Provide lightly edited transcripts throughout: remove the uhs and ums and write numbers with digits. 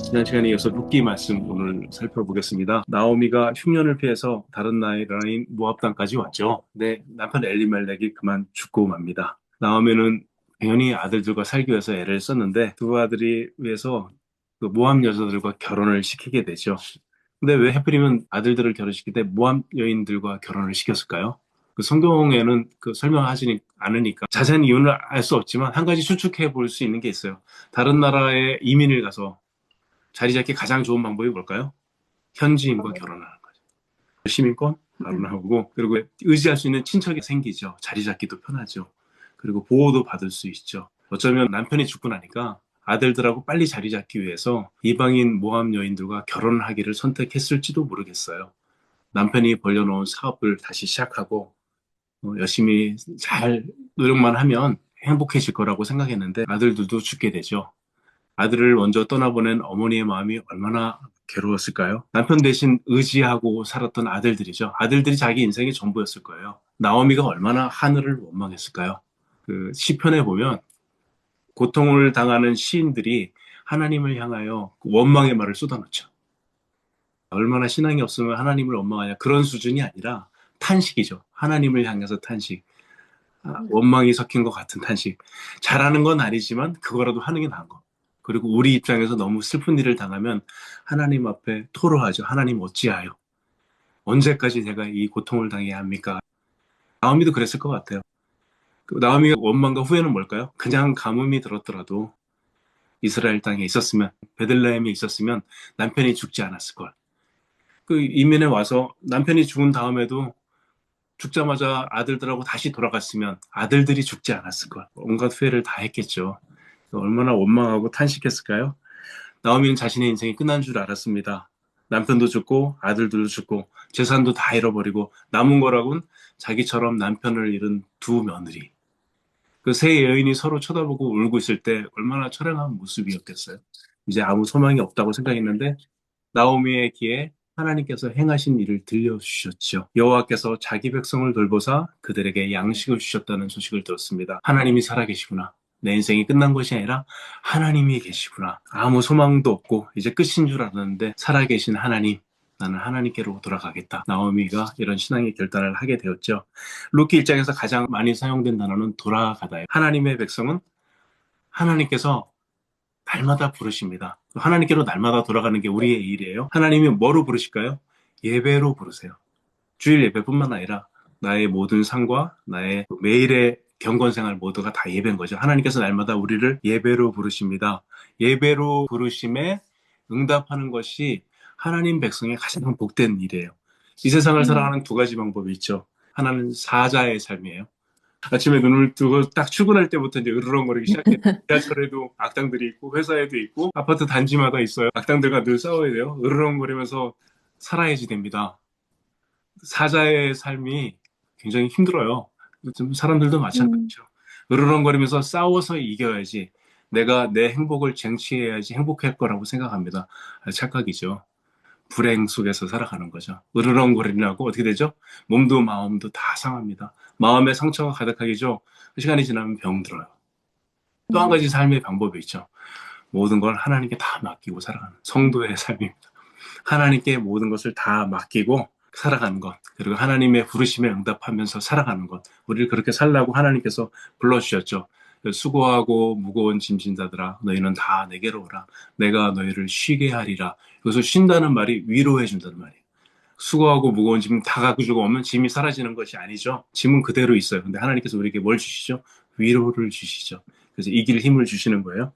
지난 시간에 이어서 룻기 말씀 오늘 살펴보겠습니다. 나오미가 흉년을 피해서 다른 나라인 모압 땅까지 왔죠. 근데 남편 엘리멜렉이 그만 죽고 맙니다. 나오미는 당연히 아들들과 살기 위해서 애를 썼는데 두 아들이 위해서 그 모압 여자들과 결혼을 시키게 되죠. 근데 왜 하필이면 아들들을 결혼시킬 때 모압 여인들과 결혼을 시켰을까요? 그 성경에는 그 설명하지 않으니까 자세한 이유는 알 수 없지만 한 가지 추측해 볼 수 있는 게 있어요. 다른 나라에 이민을 가서 자리 잡기 가장 좋은 방법이 뭘까요? 현지인과 결혼하는 거죠. 시민권 바로 나오고, 그리고 의지할 수 있는 친척이 생기죠. 자리 잡기도 편하죠. 그리고 보호도 받을 수 있죠. 어쩌면 남편이 죽고 나니까 아들들하고 빨리 자리 잡기 위해서 이방인 모함 여인들과 결혼을 하기를 선택했을지도 모르겠어요. 남편이 벌려놓은 사업을 다시 시작하고 열심히 잘 노력만 하면 행복해질 거라고 생각했는데 아들들도 죽게 되죠. 아들을 먼저 떠나보낸 어머니의 마음이 얼마나 괴로웠을까요? 남편 대신 의지하고 살았던 아들들이죠. 아들들이 자기 인생의 전부였을 거예요. 나오미가 얼마나 하늘을 원망했을까요? 그 시편에 보면 고통을 당하는 시인들이 하나님을 향하여 원망의 말을 쏟아놓죠. 얼마나 신앙이 없으면 하나님을 원망하냐, 그런 수준이 아니라 탄식이죠. 하나님을 향해서 탄식. 원망이 섞인 것 같은 탄식. 잘하는 건 아니지만 그거라도 하는 게 나은 거. 그리고 우리 입장에서 너무 슬픈 일을 당하면 하나님 앞에 토로하죠. 하나님 어찌하여? 언제까지 제가 이 고통을 당해야 합니까? 나오미도 그랬을 것 같아요. 나오미가 원망과 후회는 뭘까요? 그냥 가뭄이 들었더라도 이스라엘 땅에 있었으면, 베들레헴에 있었으면 남편이 죽지 않았을 걸. 그 이민에 와서 남편이 죽은 다음에도 죽자마자 아들들하고 다시 돌아갔으면 아들들이 죽지 않았을 걸. 온갖 후회를 다 했겠죠. 얼마나 원망하고 탄식했을까요? 나오미는 자신의 인생이 끝난 줄 알았습니다. 남편도 죽고 아들들도 죽고 재산도 다 잃어버리고 남은 거라곤 자기처럼 남편을 잃은 두 며느리. 그 세 여인이 서로 쳐다보고 울고 있을 때 얼마나 처량한 모습이었겠어요. 이제 아무 소망이 없다고 생각했는데 나오미의 귀에 하나님께서 행하신 일을 들려주셨죠. 여호와께서 자기 백성을 돌보사 그들에게 양식을 주셨다는 소식을 들었습니다. 하나님이 살아계시구나. 내 인생이 끝난 것이 아니라 하나님이 계시구나. 아무 소망도 없고 이제 끝인 줄 알았는데 살아계신 하나님, 나는 하나님께로 돌아가겠다. 나오미가 이런 신앙의 결단을 하게 되었죠. 루키 일장에서 가장 많이 사용된 단어는 돌아가다예요. 하나님의 백성은 하나님께서 날마다 부르십니다. 하나님께로 날마다 돌아가는 게 우리의 일이에요. 하나님이 뭐로 부르실까요? 예배로 부르세요. 주일 예배뿐만 아니라 나의 모든 삶과 나의 매일의 경건생활 모두가 다 예배인 거죠. 하나님께서 날마다 우리를 예배로 부르십니다. 예배로 부르심에 응답하는 것이 하나님 백성의 가장 복된 일이에요. 이 세상을 살아가는 두 가지 방법이 있죠. 하나는 사자의 삶이에요. 아침에 눈을 뜨고 딱 출근할 때부터 이제 으르렁거리기 시작해요. 지하철에도 악당들이 있고 회사에도 있고 아파트 단지마다 있어요. 악당들과 늘 싸워야 돼요. 으르렁거리면서 살아야지 됩니다. 사자의 삶이 굉장히 힘들어요. 좀 사람들도 마찬가지죠. 으르렁거리면서 싸워서 이겨야지. 내가 내 행복을 쟁취해야지 행복할 거라고 생각합니다. 착각이죠. 불행 속에서 살아가는 거죠. 으르렁거리라고 어떻게 되죠? 몸도 마음도 다 상합니다. 마음에 상처가 가득하기죠. 시간이 지나면 병들어요. 또 한 가지 삶의 방법이 있죠. 모든 걸 하나님께 다 맡기고 살아가는 성도의 삶입니다. 하나님께 모든 것을 다 맡기고 살아가는 것, 그리고 하나님의 부르심에 응답하면서 살아가는 것, 우리를 그렇게 살라고 하나님께서 불러주셨죠. 수고하고 무거운 짐진 자들아 너희는 다 내게로 오라. 내가 너희를 쉬게 하리라. 여기서 쉰다는 말이 위로해 준다는 말이에요. 수고하고 무거운 짐 다 가지고 오면 짐이 사라지는 것이 아니죠. 짐은 그대로 있어요. 근데 하나님께서 우리에게 뭘 주시죠? 위로를 주시죠. 그래서 이길 힘을 주시는 거예요.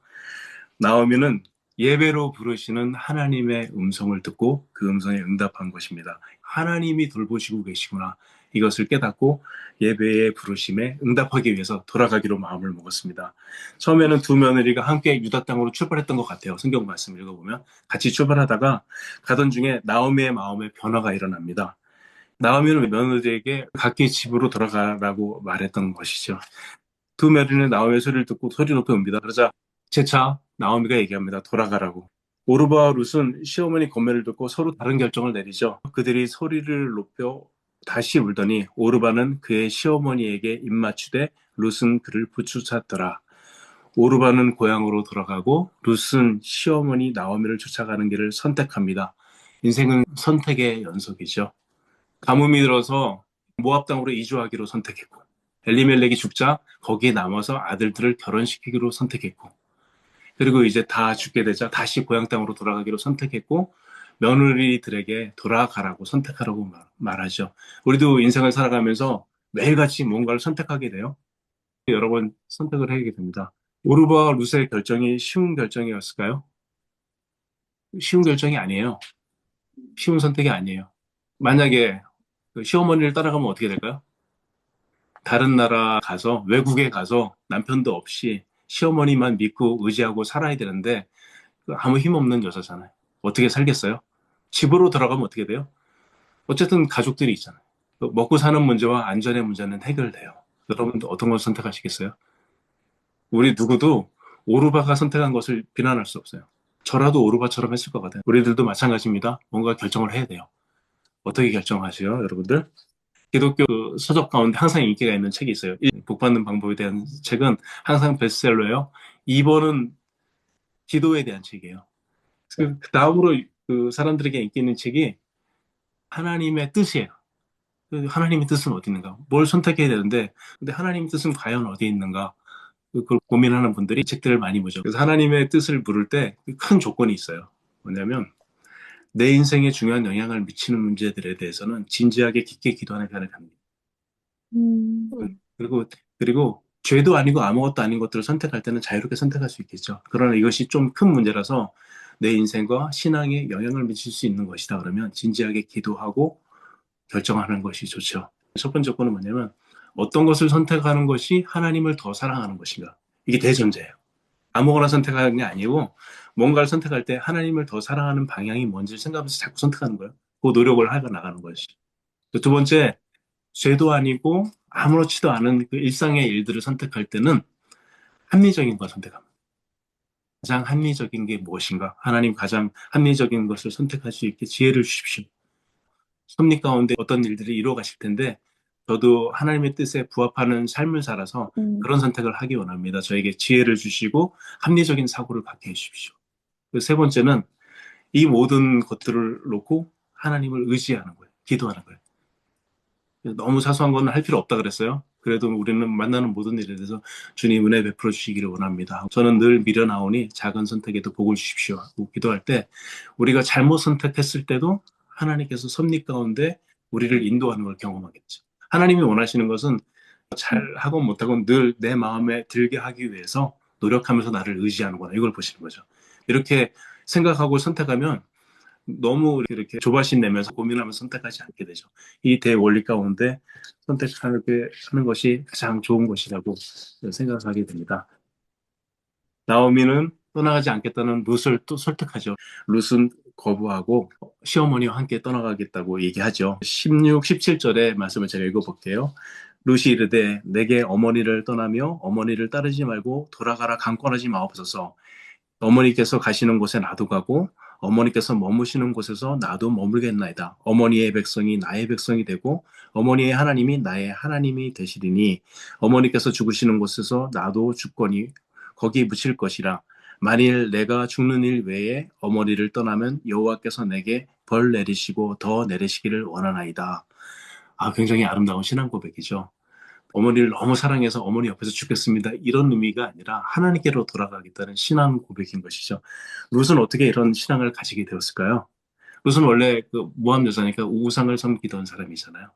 나오미는 예배로 부르시는 하나님의 음성을 듣고 그 음성에 응답한 것입니다. 하나님이 돌보시고 계시구나. 이것을 깨닫고 예배의 부르심에 응답하기 위해서 돌아가기로 마음을 먹었습니다. 처음에는 두 며느리가 함께 유다 땅으로 출발했던 것 같아요. 성경 말씀 읽어보면 같이 출발하다가 가던 중에 나오미의 마음에 변화가 일어납니다. 나오미는 며느리에게 각기 집으로 돌아가라고 말했던 것이죠. 두 며느리는 나오미의 소리를 듣고 소리 높여 옵니다. 그러자 재차 나오미가 얘기합니다. 돌아가라고. 오르바와 룻은 시어머니 권면을 듣고 서로 다른 결정을 내리죠. 그들이 소리를 높여 다시 울더니 오르바는 그의 시어머니에게 입맞추되 룻은 그를 부추쳤더라. 오르바는 고향으로 돌아가고 룻은 시어머니 나오미를 쫓아가는 길을 선택합니다. 인생은 선택의 연속이죠. 가뭄이 들어서 모압 땅으로 이주하기로 선택했고 엘리멜렉이 죽자 거기에 남아서 아들들을 결혼시키기로 선택했고 그리고 이제 다 죽게 되자 다시 고향 땅으로 돌아가기로 선택했고 며느리들에게 돌아가라고 선택하라고 말하죠. 우리도 인생을 살아가면서 매일같이 뭔가를 선택하게 돼요. 여러 번 선택을 하게 됩니다. 오르바와 룻의 결정이 쉬운 결정이었을까요? 쉬운 결정이 아니에요. 쉬운 선택이 아니에요. 만약에 그 시어머니를 따라가면 어떻게 될까요? 다른 나라 가서, 외국에 가서 남편도 없이 시어머니만 믿고 의지하고 살아야 되는데 아무 힘없는 여자잖아요. 어떻게 살겠어요? 집으로 돌아가면 어떻게 돼요? 어쨌든 가족들이 있잖아요. 먹고 사는 문제와 안전의 문제는 해결돼요. 여러분도 어떤 걸 선택하시겠어요? 우리 누구도 오르바가 선택한 것을 비난할 수 없어요. 저라도 오르바처럼 했을 것 같아요. 우리들도 마찬가지입니다. 뭔가 결정을 해야 돼요. 어떻게 결정하세요, 여러분들? 기독교 서적 가운데 항상 인기가 있는 책이 있어요. 복 받는 방법에 대한 책은 항상 베스트셀러예요. 2번은 기도에 대한 책이에요. 그 다음으로 그 사람들에게 인기 있는 책이 하나님의 뜻이에요. 그 하나님의 뜻은 어디 있는가? 뭘 선택해야 되는데, 근데 하나님의 뜻은 과연 어디 있는가? 그걸 고민하는 분들이 책들을 많이 보죠. 그래서 하나님의 뜻을 물을 때 큰 조건이 있어요. 뭐냐면, 내 인생에 중요한 영향을 미치는 문제들에 대해서는 진지하게 깊게 기도하는 편을 갑니다. 그리고, 그리고 죄도 아니고 아무것도 아닌 것들을 선택할 때는 자유롭게 선택할 수 있겠죠. 그러나 이것이 좀 큰 문제라서 내 인생과 신앙에 영향을 미칠 수 있는 것이다. 그러면 진지하게 기도하고 결정하는 것이 좋죠. 첫 번째 조건은 뭐냐면 어떤 것을 선택하는 것이 하나님을 더 사랑하는 것인가. 이게 대전제예요. 아무거나 선택하는 게 아니고 뭔가를 선택할 때 하나님을 더 사랑하는 방향이 뭔지를 생각하면서 자꾸 선택하는 거예요. 그 노력을 하고 나가는 것이. 두 번째, 죄도 아니고 아무렇지도 않은 그 일상의 일들을 선택할 때는 합리적인 걸 선택합니다. 가장 합리적인 게 무엇인가? 하나님 가장 합리적인 것을 선택할 수 있게 지혜를 주십시오. 섭리 가운데 어떤 일들이 이루어 가실 텐데 저도 하나님의 뜻에 부합하는 삶을 살아서 그런 선택을 하기 원합니다. 저에게 지혜를 주시고 합리적인 사고를 갖게 해주십시오. 세 번째는 이 모든 것들을 놓고 하나님을 의지하는 거예요. 기도하는 거예요. 너무 사소한 건 할 필요 없다 그랬어요. 그래도 우리는 만나는 모든 일에 대해서 주님 은혜 베풀어 주시기를 원합니다. 저는 늘 미련하오니 작은 선택에도 복을 주십시오 하고 기도할 때 우리가 잘못 선택했을 때도 하나님께서 섭리 가운데 우리를 인도하는 걸 경험하겠죠. 하나님이 원하시는 것은 잘하건 못하건 늘 내 마음에 들게 하기 위해서 노력하면서 나를 의지하는구나. 이걸 보시는 거죠. 이렇게 생각하고 선택하면 너무 이렇게 조바심 내면서 고민하면서 선택하지 않게 되죠. 이 대원리 가운데 선택하는 것이 가장 좋은 것이라고 생각하게 됩니다. 나오미는 떠나가지 않겠다는 룻을 또 설득하죠. 룻은 거부하고 시어머니와 함께 떠나가겠다고 얘기하죠. 16, 17절의 말씀을 제가 읽어볼게요. 룻이 이르되 내게 어머니를 떠나며 어머니를 따르지 말고 돌아가라 강권하지 마옵소서. 어머니께서 가시는 곳에 나도 가고 어머니께서 머무시는 곳에서 나도 머물겠나이다. 어머니의 백성이 나의 백성이 되고 어머니의 하나님이 나의 하나님이 되시리니 어머니께서 죽으시는 곳에서 나도 죽거니 거기에 묻힐 것이라. 만일 내가 죽는 일 외에 어머니를 떠나면 여호와께서 내게 벌 내리시고 더 내리시기를 원하나이다. 아, 굉장히 아름다운 신앙 고백이죠. 어머니를 너무 사랑해서 어머니 옆에서 죽겠습니다. 이런 의미가 아니라 하나님께로 돌아가겠다는 신앙 고백인 것이죠. 룻은 어떻게 이런 신앙을 가지게 되었을까요? 룻은 원래 그 모함 여자니까 우상을 섬기던 사람이잖아요.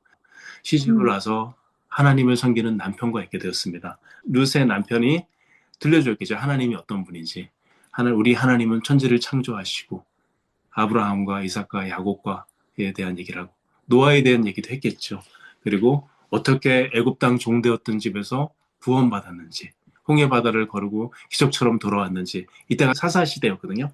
시집을 와서 하나님을 섬기는 남편과 있게 되었습니다. 룻의 남편이 들려줬겠죠. 하나님이 어떤 분인지. 우리 하나님은 천지를 창조하시고 아브라함과 이삭과 야곱과에 대한 얘기를 하고 노아에 대한 얘기도 했겠죠. 그리고 어떻게 애굽 땅 종되었던 집에서 구원받았는지 홍해 바다를 거르고 기적처럼 돌아왔는지 이때가 사사 시대였거든요.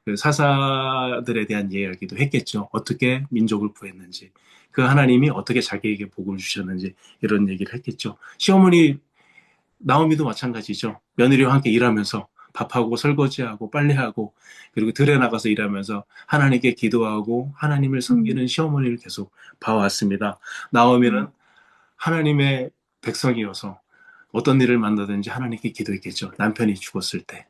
그 사사들에 대한 이야기도 했겠죠. 어떻게 민족을 구했는지 그 하나님이 어떻게 자기에게 복을 주셨는지 이런 얘기를 했겠죠. 시어머니 나오미도 마찬가지죠. 며느리와 함께 일하면서 밥하고 설거지하고 빨래하고 그리고 들에 나가서 일하면서 하나님께 기도하고 하나님을 섬기는 시어머니를 계속 봐왔습니다. 나오미는 하나님의 백성이어서 어떤 일을 만나든지 하나님께 기도했겠죠. 남편이 죽었을 때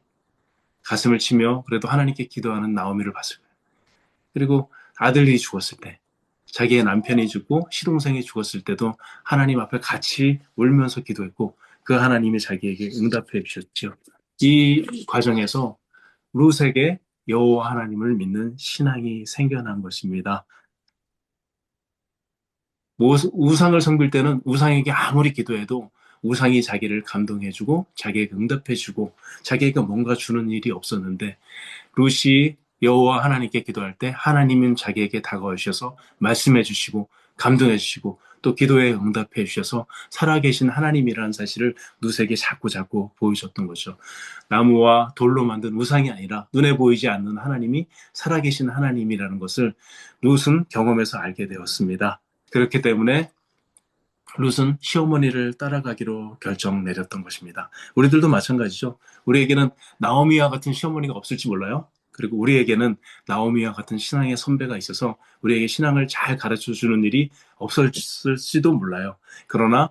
가슴을 치며 그래도 하나님께 기도하는 나오미를 봤을 거예요. 그리고 아들이 죽었을 때, 자기의 남편이 죽고 시동생이 죽었을 때도 하나님 앞에 같이 울면서 기도했고 그 하나님이 자기에게 응답해 주셨죠. 이 과정에서 룻에게 여호와 하나님을 믿는 신앙이 생겨난 것입니다. 우상을 섬길 때는 우상에게 아무리 기도해도 우상이 자기를 감동해주고 자기에게 응답해주고 자기에게 뭔가 주는 일이 없었는데 룻이 여호와 하나님께 기도할 때 하나님은 자기에게 다가오셔서 말씀해 주시고 감동해 주시고 또 기도에 응답해 주셔서 살아계신 하나님이라는 사실을 룻에게 자꾸 자꾸 보여줬던 거죠. 나무와 돌로 만든 우상이 아니라 눈에 보이지 않는 하나님이 살아계신 하나님이라는 것을 룻은 경험해서 알게 되었습니다. 그렇기 때문에 룻은 시어머니를 따라가기로 결정 내렸던 것입니다. 우리들도 마찬가지죠. 우리에게는 나오미와 같은 시어머니가 없을지 몰라요. 그리고 우리에게는 나오미와 같은 신앙의 선배가 있어서 우리에게 신앙을 잘 가르쳐 주는 일이 없었을지도 몰라요. 그러나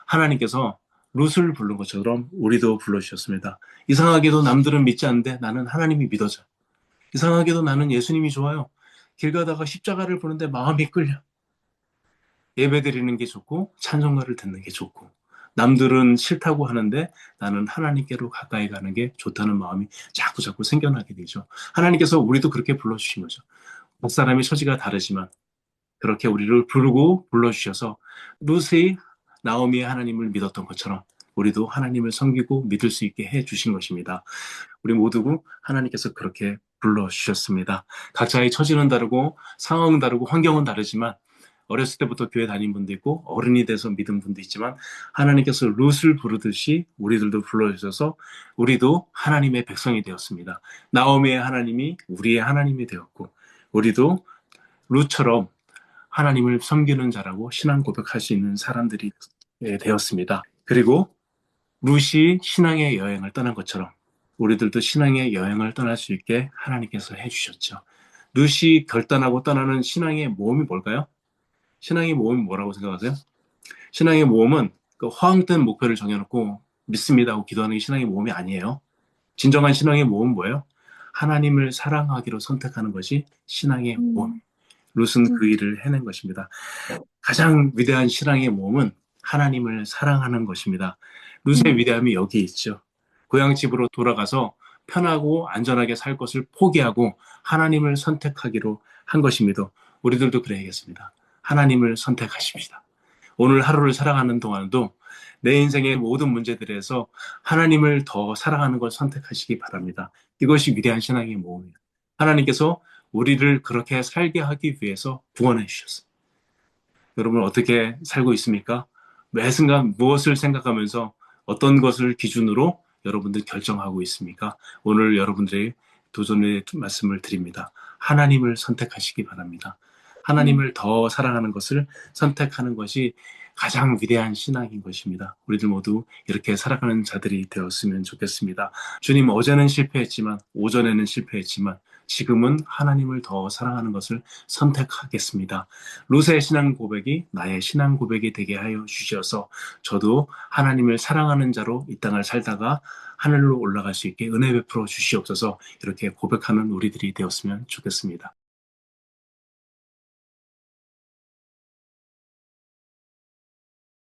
하나님께서 룻을 부른 것처럼 우리도 불러주셨습니다. 이상하게도 남들은 믿지 않는데 나는 하나님이 믿어져. 이상하게도 나는 예수님이 좋아요. 길 가다가 십자가를 보는데 마음이 끌려. 예배드리는 게 좋고 찬송가를 듣는 게 좋고 남들은 싫다고 하는데 나는 하나님께로 가까이 가는 게 좋다는 마음이 자꾸 자꾸 생겨나게 되죠. 하나님께서 우리도 그렇게 불러주신 거죠. 각 사람의 처지가 다르지만 그렇게 우리를 부르고 불러주셔서 룻이 나오미의 하나님을 믿었던 것처럼 우리도 하나님을 섬기고 믿을 수 있게 해주신 것입니다. 우리 모두 하나님께서 그렇게 불러주셨습니다. 각자의 처지는 다르고 상황은 다르고 환경은 다르지만 어렸을 때부터 교회 다닌 분도 있고 어른이 돼서 믿은 분도 있지만 하나님께서 룻을 부르듯이 우리들도 불러주셔서 우리도 하나님의 백성이 되었습니다. 나오미의 하나님이 우리의 하나님이 되었고 우리도 룻처럼 하나님을 섬기는 자라고 신앙 고백할 수 있는 사람들이 되었습니다. 그리고 룻이 신앙의 여행을 떠난 것처럼 우리들도 신앙의 여행을 떠날 수 있게 하나님께서 해주셨죠. 룻이 결단하고 떠나는 신앙의 모험이 뭘까요? 신앙의 모험이 뭐라고 생각하세요? 신앙의 모험은 그 허황된 목표를 정해놓고 믿습니다 하고 기도하는 게 신앙의 모험이 아니에요. 진정한 신앙의 모험은 뭐예요? 하나님을 사랑하기로 선택하는 것이 신앙의 모험. 룻은 그 일을 해낸 것입니다. 가장 위대한 신앙의 모험은 하나님을 사랑하는 것입니다. 룻의 위대함이 여기에 있죠. 고향집으로 돌아가서 편하고 안전하게 살 것을 포기하고 하나님을 선택하기로 한 것입니다. 우리들도 그래야겠습니다. 하나님을 선택하십시다. 오늘 하루를 살아가는 동안도 내 인생의 모든 문제들에서 하나님을 더 사랑하는 걸 선택하시기 바랍니다. 이것이 위대한 신앙의 모험이에요. 하나님께서 우리를 그렇게 살게 하기 위해서 구원해 주셨어요. 여러분 어떻게 살고 있습니까? 매 순간 무엇을 생각하면서 어떤 것을 기준으로 여러분들 결정하고 있습니까? 오늘 여러분들의 도전의 말씀을 드립니다. 하나님을 선택하시기 바랍니다. 하나님을 더 사랑하는 것을 선택하는 것이 가장 위대한 신앙인 것입니다. 우리들 모두 이렇게 살아가는 자들이 되었으면 좋겠습니다. 주님, 어제는 실패했지만, 오전에는 실패했지만, 지금은 하나님을 더 사랑하는 것을 선택하겠습니다. 룻의 신앙 고백이 나의 신앙 고백이 되게 하여 주셔서 저도 하나님을 사랑하는 자로 이 땅을 살다가 하늘로 올라갈 수 있게 은혜 베풀어 주시옵소서. 이렇게 고백하는 우리들이 되었으면 좋겠습니다.